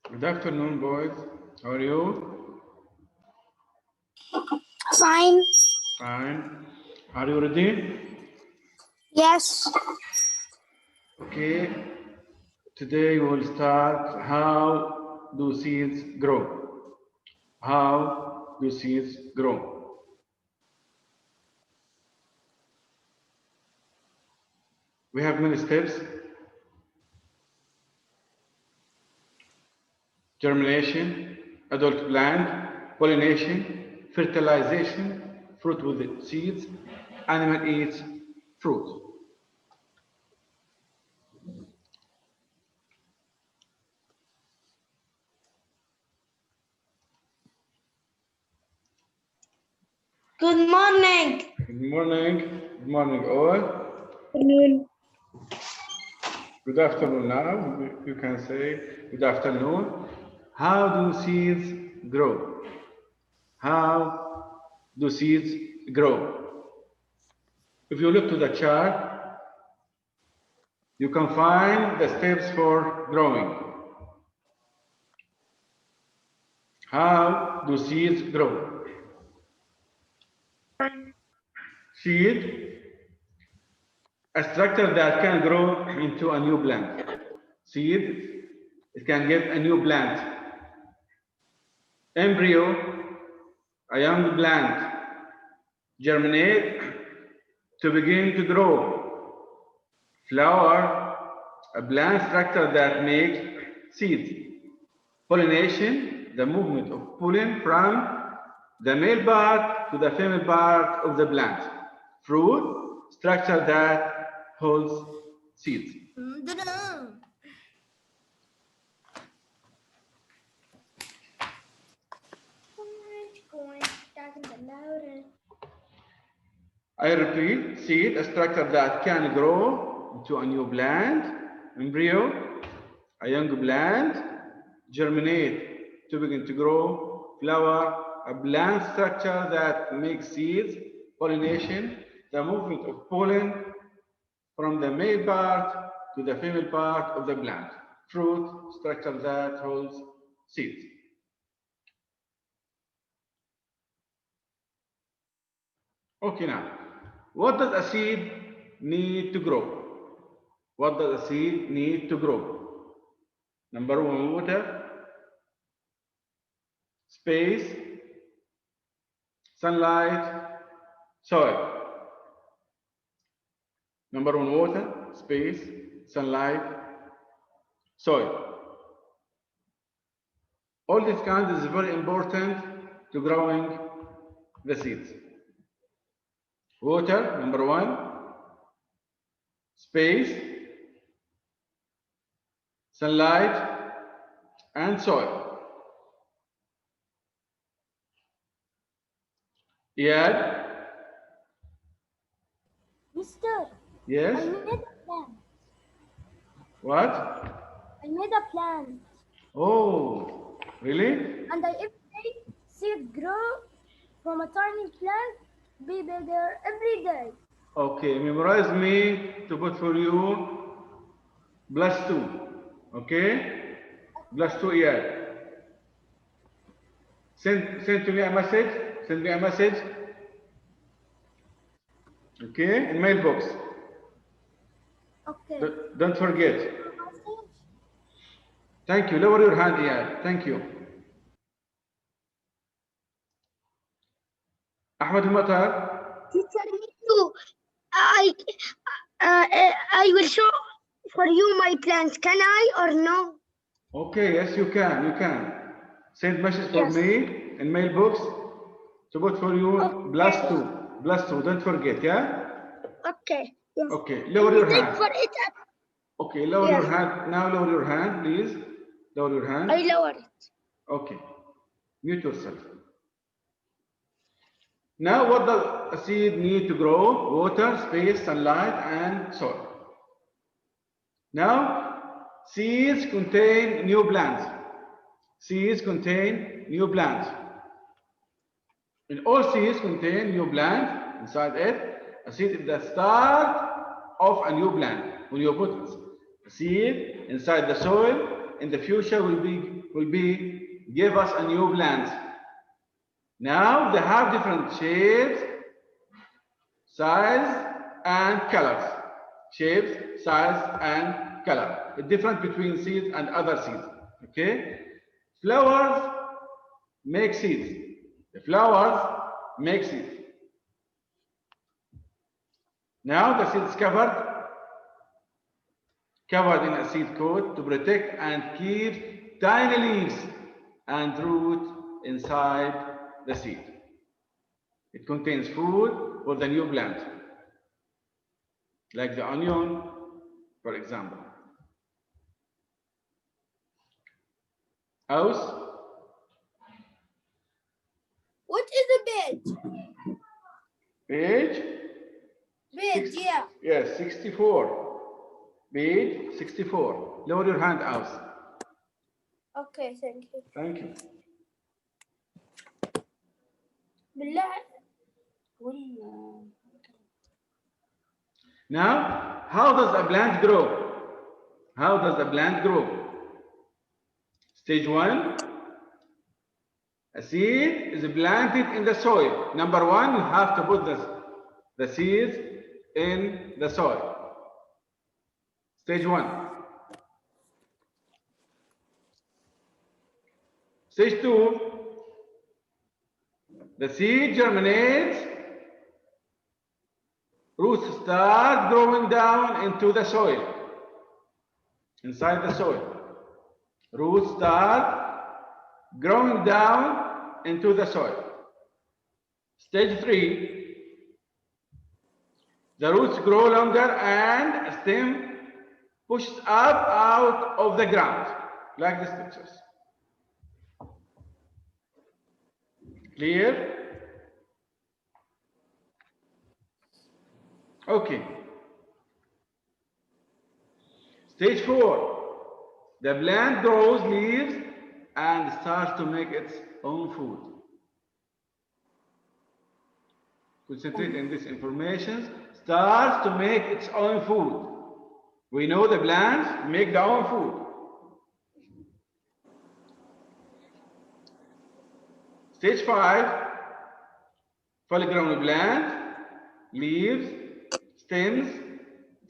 Good afternoon, boys. How are you? Fine. Fine. Are you ready? Yes. Okay. Today we will start how do seeds grow? How do seeds grow? We have many steps. Germination, adult plant, pollination, fertilization, fruit with seeds, animal eats fruit. Good morning. Good morning. Good morning, all. Afternoon. Good afternoon now. You can say good afternoon. How do seeds grow? How do seeds grow? If you look to the chart, you can find the steps for growing. How do seeds grow? Seed, a structure that can grow into a new plant. Seed, it can get a new plant. Embryo, a young plant. Germinate, to begin to grow. Flower, a plant structure that makes seeds. Pollination, the movement of pollen from the male part to the female part of the plant. Fruit, structure that holds seeds. I repeat, seed, a structure that can grow into a new plant. Embryo, a young plant. Germinate, to begin to grow. Flower, a plant structure that makes seeds. Pollination, the movement of pollen from the male part to the female part of the plant. Fruit, structure that holds seeds. Okay, now, what does a seed need to grow? What does a seed need to grow? Number one, water, space, sunlight, soil. Number one, water, space, sunlight, soil. All these kinds is very important to growing the seeds. Water, number one, space, sunlight, and soil. Yeah. Mister, Yes. I made a plan. What? I made a plan. Oh, really? And I every day see it grow from a tiny plant, be bigger every day. Okay, memorize me to put for you +2. Okay? +2, yeah. Send to me a message. Send me a message. Okay? In mailbox. Okay. Don't forget. Message? Thank you. Lower your hand, yeah. Thank you. Ahmed Matar. Teacher, me too. I will show for you my plants. Can I or no? Okay, yes, you can. You can. Send message for Yes. me in mailbox to put for you Okay. +2. +2. Don't forget, yeah? Okay. Yes. Okay, lower your hand. For it. Okay, lower your hand. Now lower your hand, please. Lower your hand. I lower it. Okay. Mute yourself. Now, what does a seed need to grow? Water, space, sunlight, and soil. Now, seeds contain new plants. Seeds contain new plants. And all seeds contain new plant inside it. A seed is the start of a new plant. When you put a seed inside the soil, in the future will be give us a new plant. Now they have different shapes, size, and colors. Shapes, size, and color. The difference between seeds and other seeds. Okay? Flowers make seeds. The flowers make seeds. Now the seed is covered in a seed coat to protect and keep tiny leaves and root inside the seed. It contains food for the new plant, like the onion, for example. House? What is a bed? Page? Bed, yeah. Yes, 64. Page 64. Lower your hand, House. Okay, thank you. Thank you. Now, how does a plant grow? How does a plant grow? Stage 1. A seed is planted in the soil. Number 1, you have to put the seeds in the soil. Stage 1. Stage 2, the seed germinates, roots start growing down into the soil, inside the soil. Roots start growing down into the soil. Stage 3, the roots grow longer and a stem pushes up out of the ground, like these pictures. Clear? Okay. Stage 4, the plant grows leaves and starts to make its own food. Concentrate on this information. Starts to make its own food. We know the plants make their own food. Stage 5, fully grown plant, leaves, stems,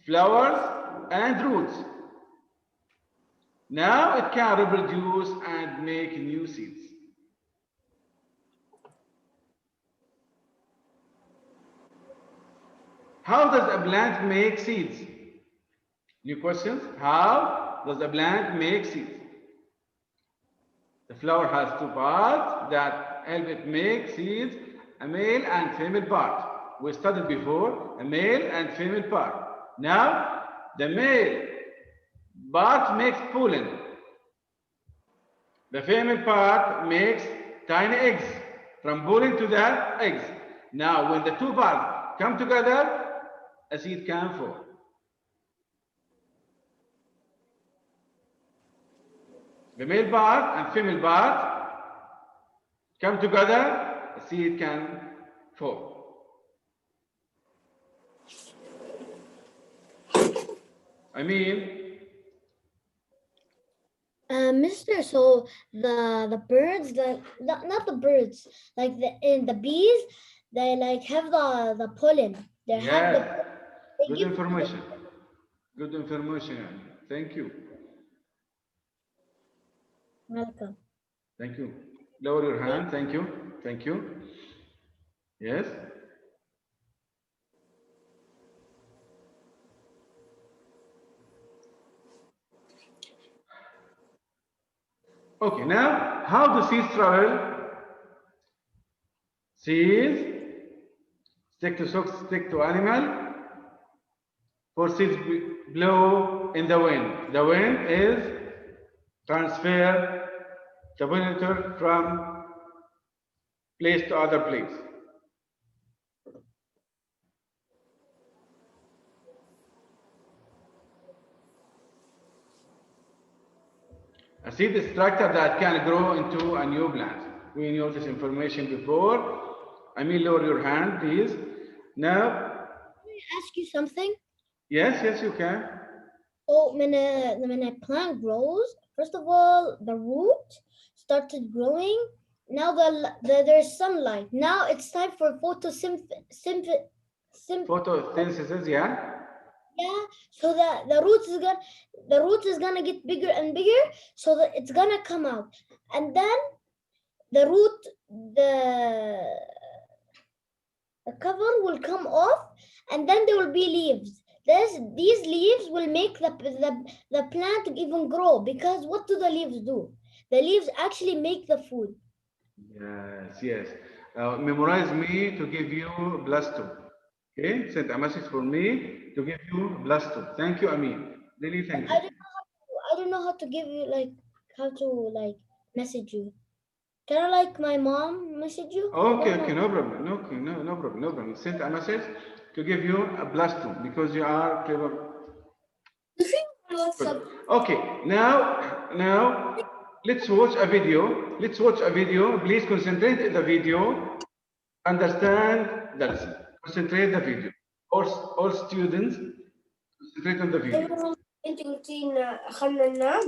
flowers, and roots. Now it can reproduce and make new seeds. How does a plant make seeds? New questions? How does a plant make seeds? The flower has 2 parts that help it make seeds, a male and female part. We studied before a male and female part. Now, the male part makes pollen. The female part makes tiny eggs from pollen to the eggs. Now, when the 2 parts come together, a seed can form. The male part and female part come together, a seed can form. I mean, Mister, so the birds, not the birds, like the bees, they like have the pollen. They have yes, they good give information. Good information. Thank you. Welcome. Thank you. Lower your hand. Thank you. Thank you. Yes. Okay, now how do seeds travel? Seeds stick to animal. For seeds blow in the wind. The wind is transfer the pollinator from place to other place. A seed structure that can grow into a new plant. We knew this information before. I mean, lower your hand, please. Now, Can I ask you something? yes, you can. So when a plant grows, First of all, the root started growing. Now there's sunlight. Now it's time for photosynthesis. Photosynthesis, yeah. Yeah, so the root is gonna get bigger and bigger, so that it's gonna come out, and then the root the cover will come off, and then there will be leaves. These leaves will make the plant even grow, because what do the leaves do? The leaves actually make the food. Yes, yes. Memorize me to give you plus 2. Okay, send a message for me to give you plus 2. Thank you, Amin. Really, thank you. I don't know how to give you how to message you. Can I my mom message you? Okay, okay, no problem. No problem, no problem. Send a message to give you a plus 2 because you are clever. Good. Okay, now let's watch a video. Let's watch a video. Please concentrate in the video. Understand the lesson. Concentrate the video. All students concentrate on the video. انت قلتي لنا خلنا ننام.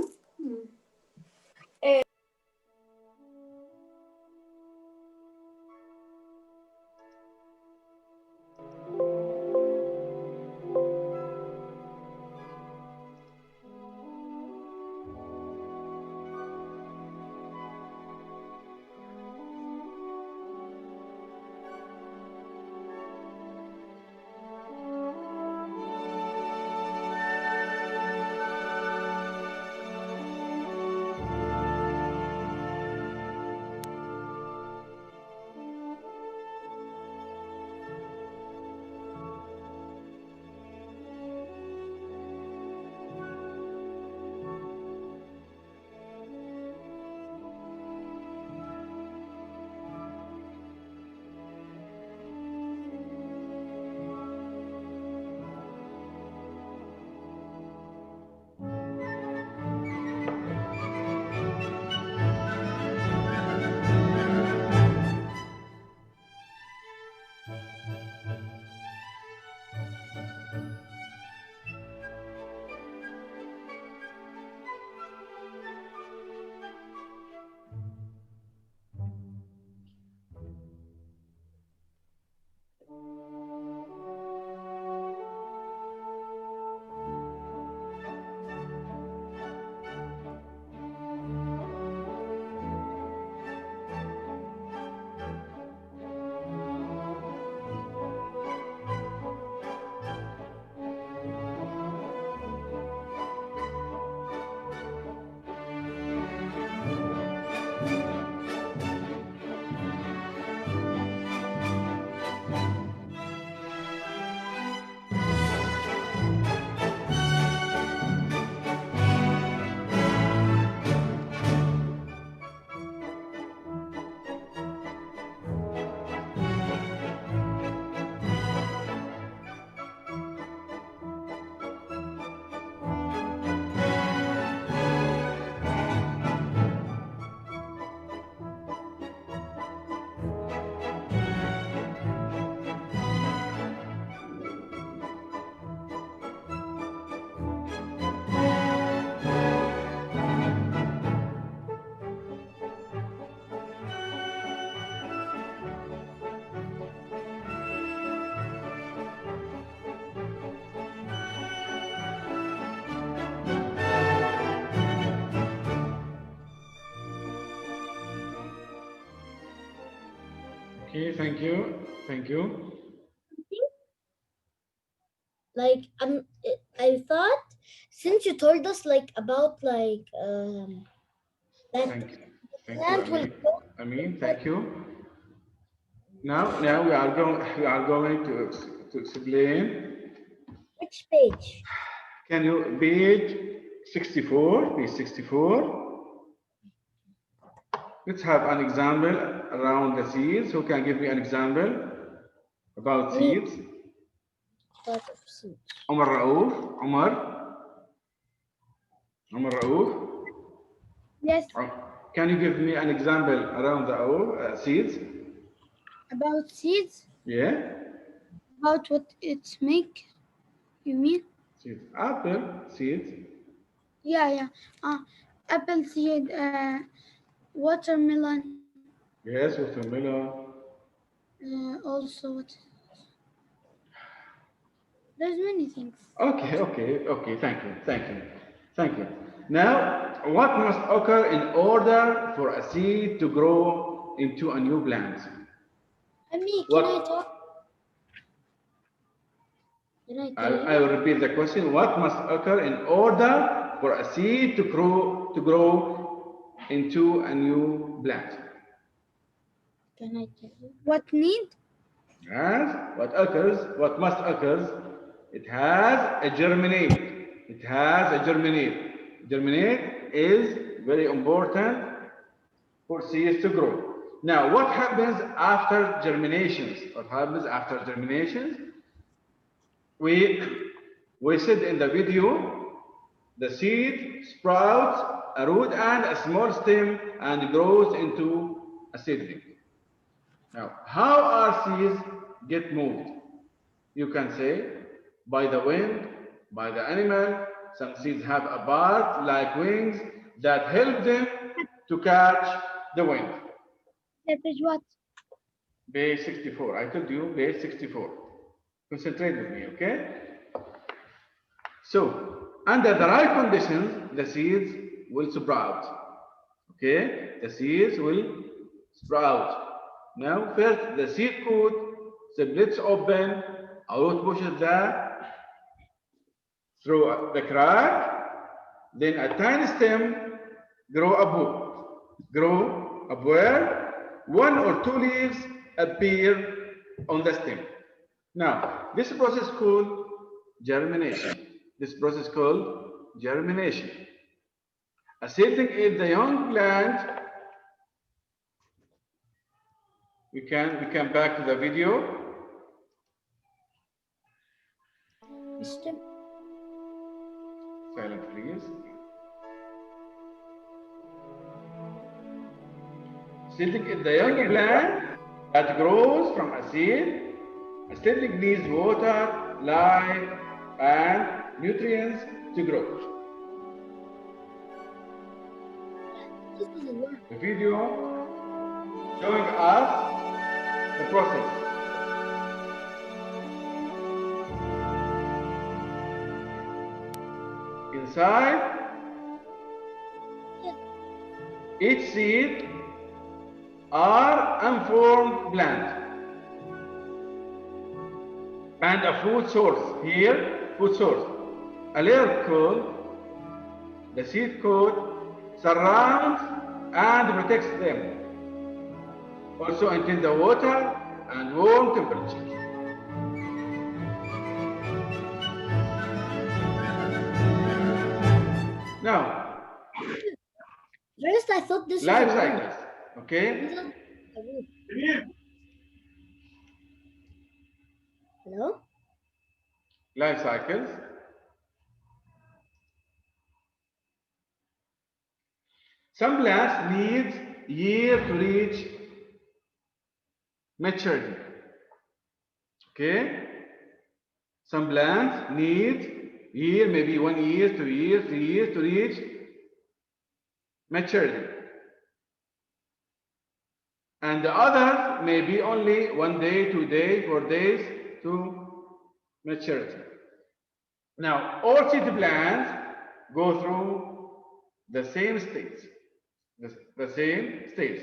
Okay, thank you. Thank you. I thought, since you told us about that Thank you. Thank plant you, will Amin. grow. Amin, thank you. Now we are going to explain. Which page? Can you page 64? Page 64. Let's have an example around the seeds. Who can give me an example about seeds? Omar Raouf. Omar Raouf. Yes. Can you give me an example around the seeds? About seeds? Yeah. About what it's make? You mean? Seeds. Apple seeds. Yeah. apple seed, watermelon, Yes, watermelon. also what? There's many things. Okay, okay, okay. Thank you, thank you, thank you. Now, what must occur in order for a seed to grow into a new plant? Ami, can I What? talk? Can I I, tell you? I will repeat the question. What must occur in order for a seed to grow into a new plant? Can I tell you? What need? Yes. What must occurs? It has a germinate. It has a germinate. Germinate is very important for seeds to grow. Now, what happens after germinations? What happens after germinations? We said in the video, the seed sprouts a root and a small stem and grows into a seedling. Now, how are seeds get moved? You can say by the wind, by the animal. Some seeds have a part like wings that help them to catch the wind. That is what? Page 64. I told you page 64. Concentrate with me, okay? So, under the right conditions, the seeds will sprout. Okay? The seeds will sprout. Now, first, the seed coat splits open, a root pushes through the crack, then a tiny stem grow up where one or two leaves appear on the stem. Now, this process called germination. This process called germination. A seedling is the young plant. We can back to the video. Stem. Silent, please. Seedling is the young plant that grows from a seed. A seedling needs water, light, and nutrients to grow. This doesn't work. The video showing us the process. Inside each seed are unformed plants and a food source. Here, food source. A layer called the seed coat surrounds and protects them. Also until the water and warm temperature. Now, First, I thought this life was a cycles. Okay? Hello? Life cycles. Some plants need year to reach maturity. Okay? Some plants need year, maybe 1 year, 2 years, 3 years to reach maturity. And the others may be only 1 day, 2 days, 4 days to maturity. Now, all seed plants go through the same states. The same states.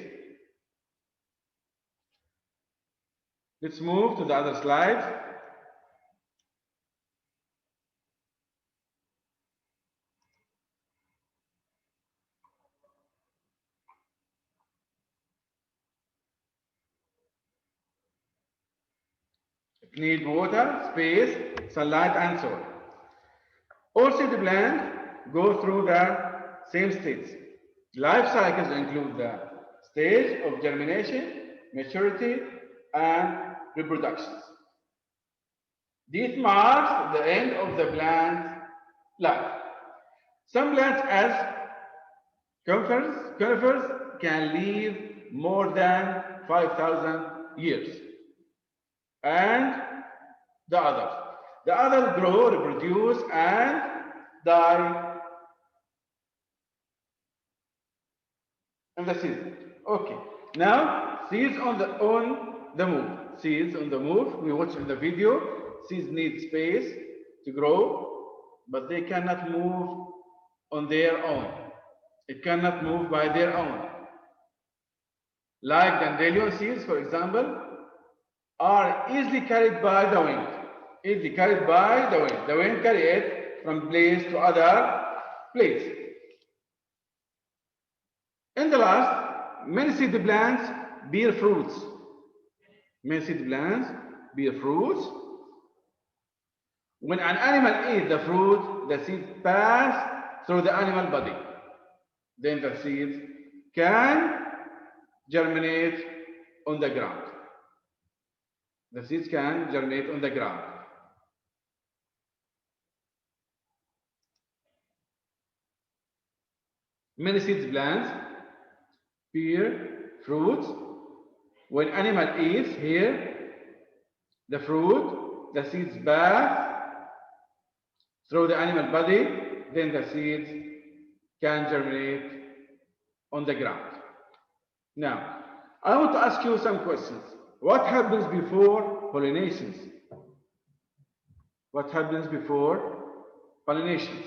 Let's move to the other slide. It needs water, space, sunlight, and soil. All seed plants go through the same states. Life cycles include the stage of germination, maturity, and reproduction. This marks the end of the plant's life. Some plants, as conifers can live more than 5,000 years. And the others grow, reproduce, and die And the seeds. Okay. Now seeds on the move. Seeds on the move. We watch in the video. Seeds need space to grow, but they cannot move on their own. It cannot move by their own. Like dandelion seeds, for example, are easily carried by the wind. Easily carried by the wind. The wind carry it from place to other place. In the last, many seed plants bear fruits. Many seed plants bear fruits. When an animal eats the fruit, the seed pass through the animal body. Then the seeds can germinate on the ground. The seeds can germinate on the ground. Many seed plants bear fruits. When animal eats here the fruit, the seeds pass through the animal body, then the seeds can germinate on the ground. Now, I want to ask you some questions. What happens before pollinations? What happens before pollinations?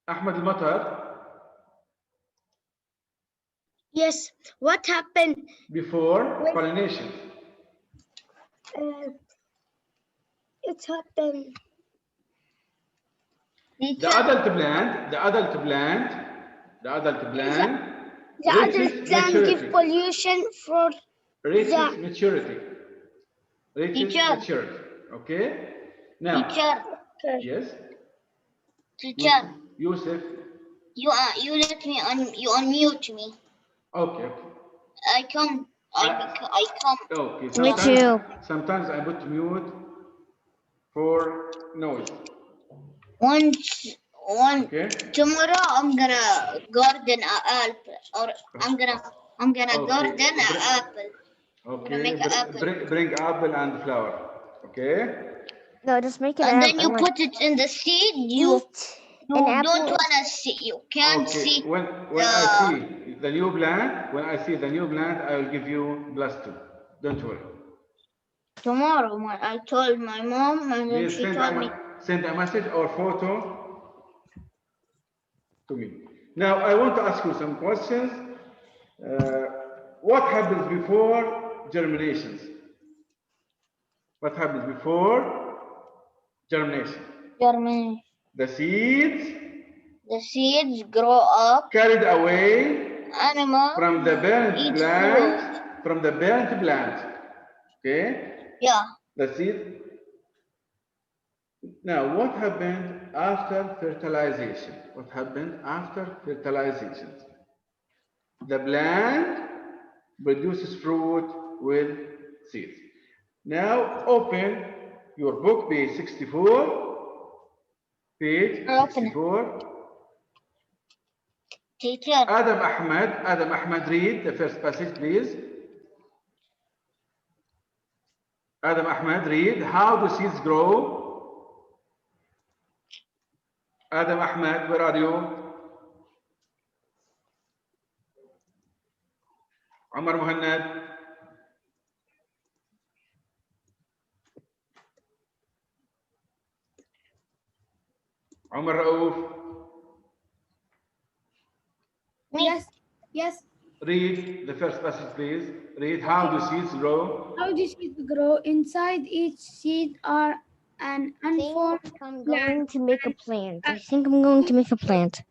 Ahmed al-Matar, Yes. What happened? before pollinations? It happened. The adult plant The adult reaches plant maturity. give pollution for Reaches the maturity. Reaches Teacher. maturity. Okay? Now, yes, Teacher, Yusuf. you let me you unmute me. Okay. I come. I come. Okay. Me too. Sometimes I put mute for noise. One Okay. tomorrow I'm gonna garden an apple, or I'm gonna Okay. garden an apple. Okay. make an apple. Bring apple and flower. Okay. No, just make it And then you put it in the seed. You don't wanna see. You can't Okay. see. When I see the new plant, I will give you +2. Don't worry. Tomorrow, I told my mom, and then Please she told me. send a message or photo to me. Now I want to ask you some questions. What happens before germinations? What happens before germination? Germination. The seeds grow up. carried away Animal from the parent eat plant. Okay? Yeah. The seed. Now, what happened after fertilization? What happened after fertilization? The plant produces fruit with seeds. Now, open your book, page 64. Page Open it. 64. Teacher. Adam Ahmed, read the first passage, please. Adam Ahmed, read. How do seeds grow? Adam Ahmed, where are you? Omar Muhannad. Omar Raouf. Yes. Read the first passage, please. Read. How do seeds grow? How do seeds grow? Inside each seed are an unformed I'm going to make a plant. I think I'm going to make a plant.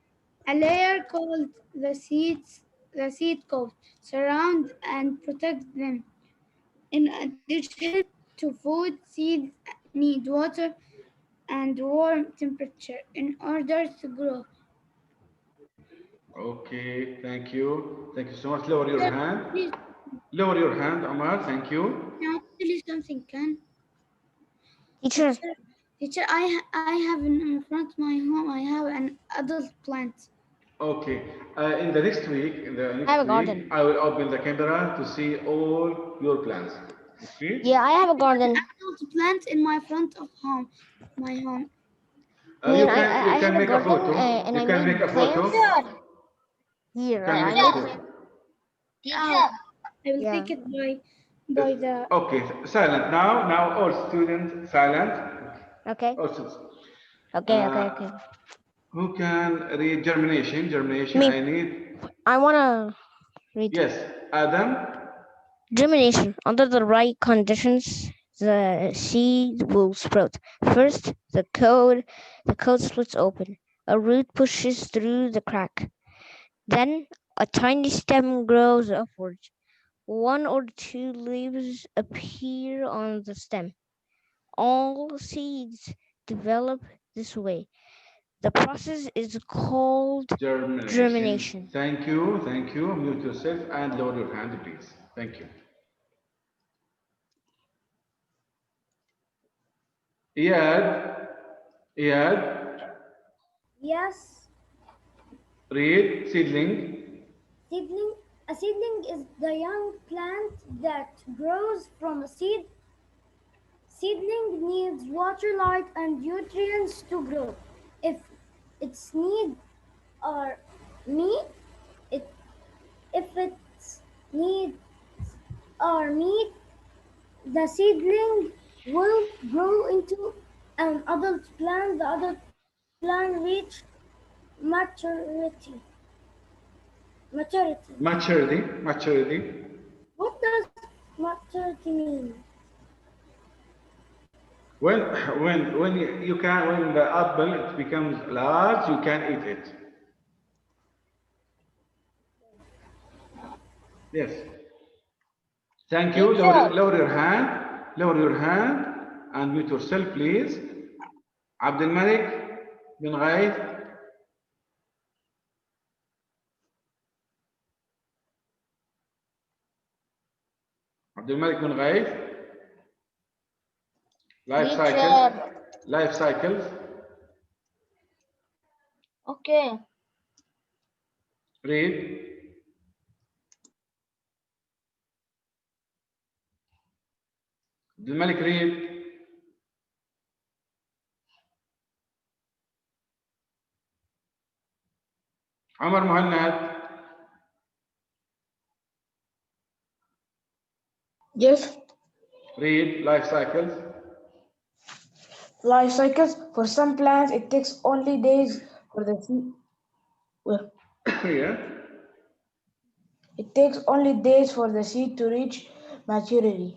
a layer called the seed coat surround and protect them. In addition to food, seeds need water and warm temperature in order to grow. Okay, thank you. Thank you so much. Lower your hand. Please, Lower your hand, Omar. Thank you. can I tell you something, Ken? Teacher, Teacher, I have in front of my home, I have an adult plant. Okay. In the next week, I have a garden. I will open the camera to see all your plants. Okay? yeah, I have a garden. Adult plant in my front of home, my home. You I can made a make a garden photo. and You I can made make a photo. plants. Here, Can I make made a photo. Teacher. I will Yeah. take it by the. Okay, silent now. Now all students silent. Okay. All students. Okay. Okay. Who can read germination? Germination. Me. I need. I wanna read. Yes, Adam. Germination. Under the right conditions, the seed will sprout. First, the code splits open. A root pushes through the crack. Then, a tiny stem grows upwards. One or two leaves appear on the stem. All seeds develop this way. The process is called germination. Thank you. Thank you. Mute yourself and lower your hand, please. Thank you. Iyad, Yes. read seedling. Seedling. A seedling is the young plant that grows from a seed. Seedling needs water, light, and nutrients to grow. If its needs are meat, if its needs are meat, the seedling will grow into an adult plant. The adult plant reach maturity. Maturity. What does maturity mean? When when the apple it becomes large, you can eat it. Yes. Thank you. Lower your hand. Lower your hand and mute yourself, please. Abdul Malik bin Ghaith. Abdul Malik bin Ghaith. Life cycles. Okay. Read. Abdul Malik, read. Omar Muhannad. Yes, Read life cycles. life cycles. For some plants, it takes only days for the seed. Well, Yeah. it takes only days for the seed to reach maturity.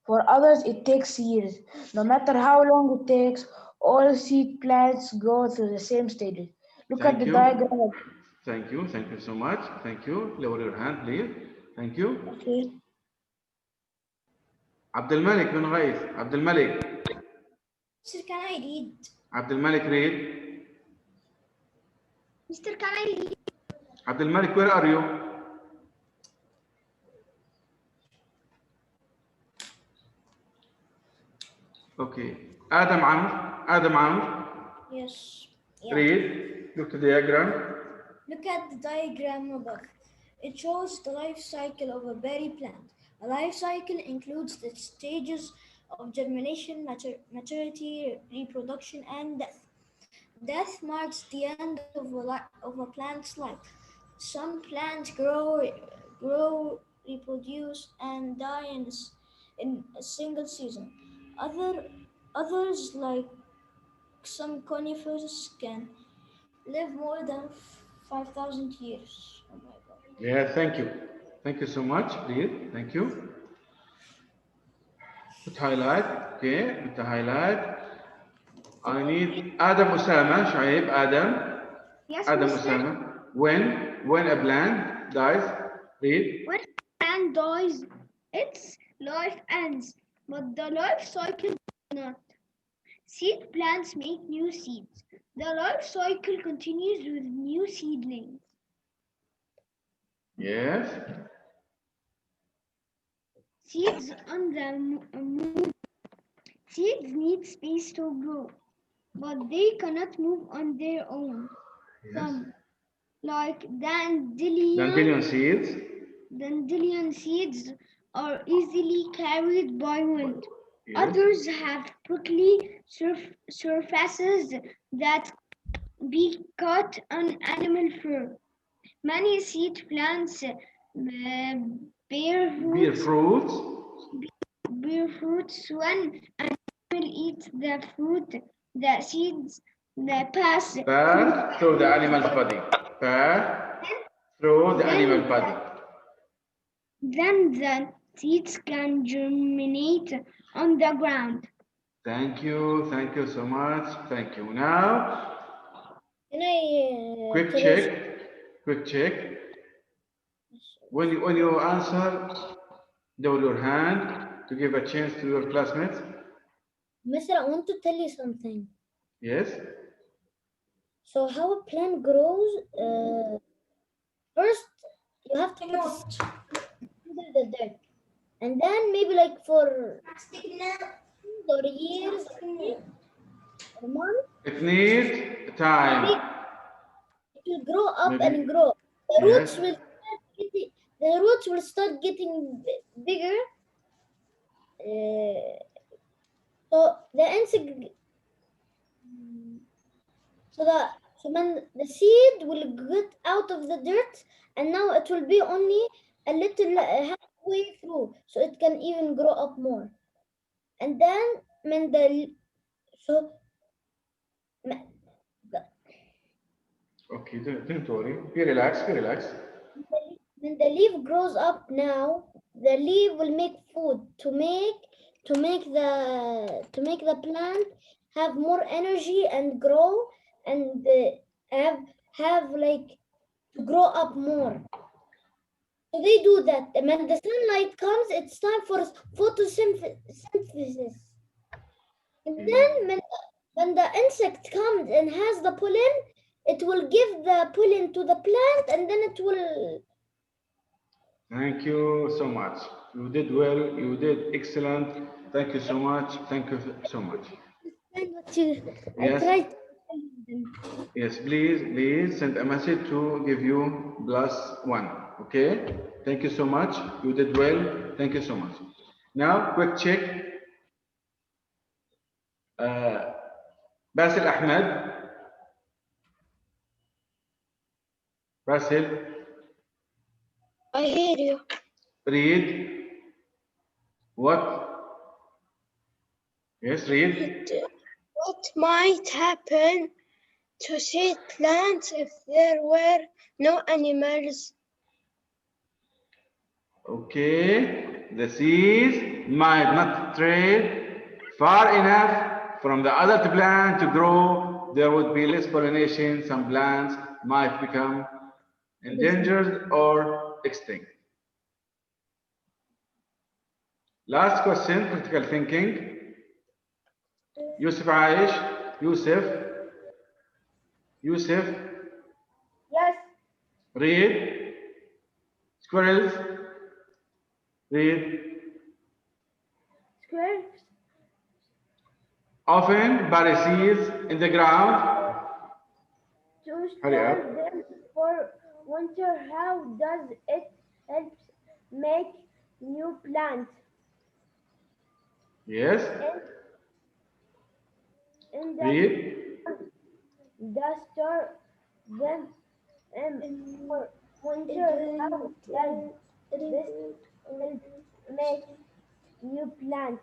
For others, it takes years. No matter how long it takes, all seed plants go through the same stages. Look at the diagram. Thank you. Thank you so much. Thank you. Lower your hand, please. Thank you. Okay. Abdul Malik bin Ghaith. Abdul Malik. Sir, can I read? Abdul Malik, read. Mr. Can I read? Abdul Malik, where are you? Okay. Adam Amr. Yes. Read. Look to the diagram. Look at the diagram above. It shows the life cycle of a berry plant. A life cycle includes the stages of germination, maturity, reproduction, and death. Death marks the end of a plant's life. Some plants grow, reproduce, and die in a single season. Others, like some conifers, can live more than 5,000 years. Oh my God. Yeah, thank you. Thank you so much, please. Thank you. Put highlight. Okay, put the highlight. I need Adam Osama, Shaib, Adam. Yes, Adam Mr. Osama. When a plant dies, read. When a plant dies, its life ends, but the life cycle does not. Seed plants make new seeds. The life cycle continues with new seedlings. Yes. Seeds on the move. Seeds need space to grow, but they cannot move on their own. Yes. Some, like dandelion seeds, are easily carried by wind. Yes. Others have prickly surfaces that be caught on animal fur. Many seed plants bear Beer fruits. fruits. Bear fruits when animal eats the fruit. The seeds pass Pass through the animal's body. Pass through the animal body. then the seeds can germinate on the ground. Thank you so much. Thank you. Now, Can I quick tell check. you Quick check. When you answer, double your hand to give a chance to your classmates. Mister, I want to tell you something. Yes. So how a plant grows, first you have to put a seed under the dirt. And then maybe like for or years or months, It needs time. it will grow up Maybe. and grow. Yes. The roots will start getting bigger. So the insect, so when the seed will get out of the dirt, and now it will be only a little halfway through, so it can even grow up more. And then when the so Okay, don't worry. Be relaxed. Be relaxed. when the leaf grows up now, the leaf will make food to make the plant have more energy and grow and have like to grow up more. So they do that. And when the sunlight comes, it's time for photosynthesis. And then when the insect comes and has the pollen, it will give the pollen to the plant, and then it will. Thank you so much. You did well. You did excellent. Thank you so much. Thank you so much. What you, I Yes. tried to tell them. Yes, please send a message to give you +1. Okay? Thank you so much. You did well. Thank you so much. Now, quick check. Basil Ahmed. Basil, I hear you. read. What? Yes, read. What might happen to seed plants if there were no animals? Okay. The seeds might not trade far enough from the adult plant to grow. There would be less pollination. Some plants might become endangered or extinct. Last question, critical thinking. Yusuf Aish, Yusuf, Yes. read. Squirrels, read. Squirrels Often bury seeds in the ground. to Hurry up. store them for winter. How does it help make new plants? Yes, In the read. store them for winter. How does this help make new plants?